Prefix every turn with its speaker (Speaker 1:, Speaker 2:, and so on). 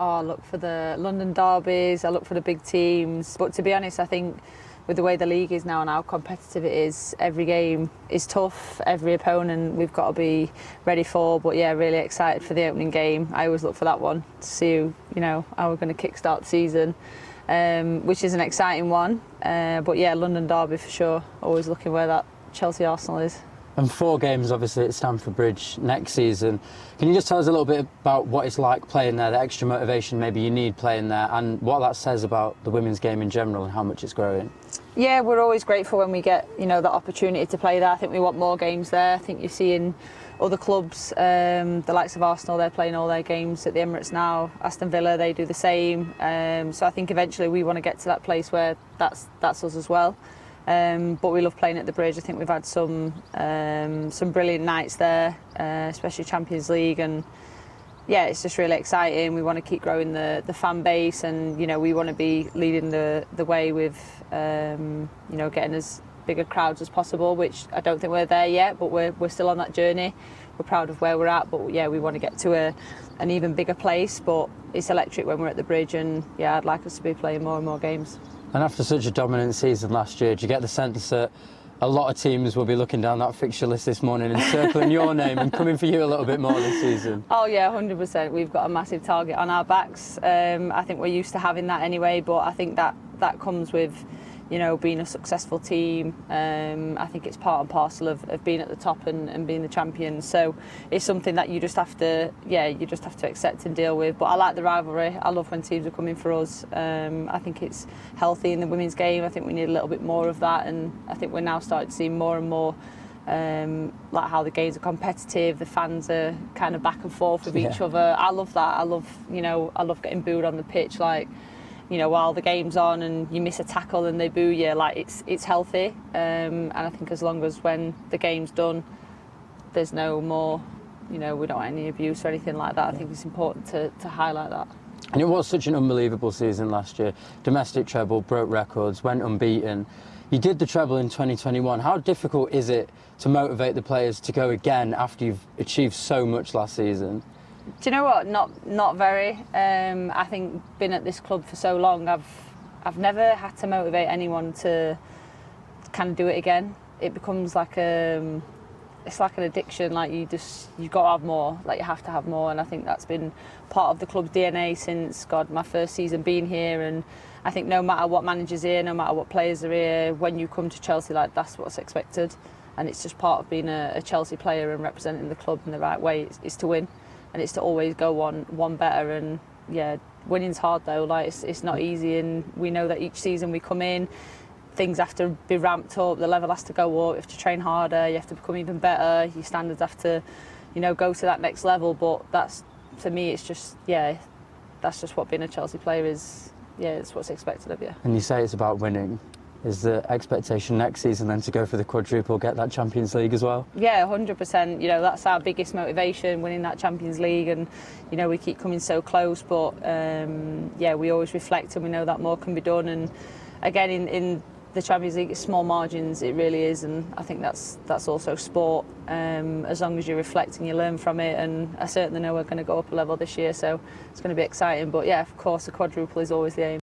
Speaker 1: I look for the London derbies, I look for the big teams. But to be honest, I think with the way the league is now and how competitive it is, every game is tough, every opponent we've got to be ready for. But yeah, really excited for the opening game. I always look for that one to see, how we're going to kickstart the season, which is an exciting one. But yeah, London derby for sure. Always looking where that Chelsea-Arsenal is.
Speaker 2: And 4 games, obviously, at Stamford Bridge next season. Can you just tell us a little bit about what it's like playing there, the extra motivation maybe you need playing there, and what that says about the women's game in general and how much it's growing?
Speaker 1: Yeah, we're always grateful when we get, the opportunity to play there. I think we want more games there. I think you're seeing other clubs, the likes of Arsenal, they're playing all their games at the Emirates now. Aston Villa, they do the same. So I think eventually we want to get to that place where that's us as well. But we love playing at the Bridge. I think we've had some brilliant nights there, especially Champions League, and yeah, it's just really exciting. We want to keep growing the fan base, and we want to be leading the way with getting as bigger crowds as possible, which I don't think we're there yet, but we're still on that journey. We're proud of where we're at, but yeah, we want to get to an even bigger place. But it's electric when we're at the Bridge, and yeah, I'd like us to be playing more and more games.
Speaker 2: And after such a dominant season last year, do you get the sense that a lot of teams will be looking down that fixture list this morning and circling your name and coming for you a little bit more this season?
Speaker 1: Oh yeah, 100%. We've got a massive target on our backs. I think we're used to having that anyway, but I think that comes with being a successful team. I think it's part and parcel of being at the top and being the champion. So it's something that you just have to accept and deal with. But I like the rivalry. I love when teams are coming for us. I think it's healthy in the women's game. I think we need a little bit more of that, and I think we're now starting to see more and more like how the games are competitive. The fans are kind of back and forth with each other. I love that. I love getting booed on the pitch, while the game's on and you miss a tackle and they boo you. It's healthy, and I think as long as when the game's done there's no more, we don't want any abuse or anything like that. I think it's important to highlight that.
Speaker 2: And it was such an unbelievable season last year. Domestic treble, broke records, went unbeaten. You did the treble in 2021. How difficult is it to motivate the players to go again after you've achieved so much last season?
Speaker 1: Do you know what? Not very. I think being at this club for so long, I've never had to motivate anyone to kind of do it again. It becomes like it's like an addiction. You've got to have more. You have to have more, and I think that's been part of the club's DNA since my first season being here. And I think no matter what manager's here, no matter what players are here, when you come to Chelsea, that's what's expected, and it's just part of being a Chelsea player and representing the club in the right way. Is to win. And it's to always go one better. And yeah, winning's hard though. It's not easy, and we know that each season we come in, things have to be ramped up, the level has to go up, you have to train harder, you have to become even better, your standards have to, go to that next level. But that's, to me, it's just, that's just what being a Chelsea player is. Yeah, it's what's expected of you.
Speaker 2: And you say it's about winning. Is the expectation next season then to go for the quadruple, get that Champions League as well?
Speaker 1: Yeah, 100%. That's our biggest motivation, winning that Champions League, and we keep coming so close. But we always reflect, and we know that more can be done. And again, in the Champions League, it's small margins, it really is, and I think that's also sport. As long as you reflect and you learn from it, and I certainly know we're going to go up a level this year, so it's going to be exciting. But yeah, of course, the quadruple is always the aim.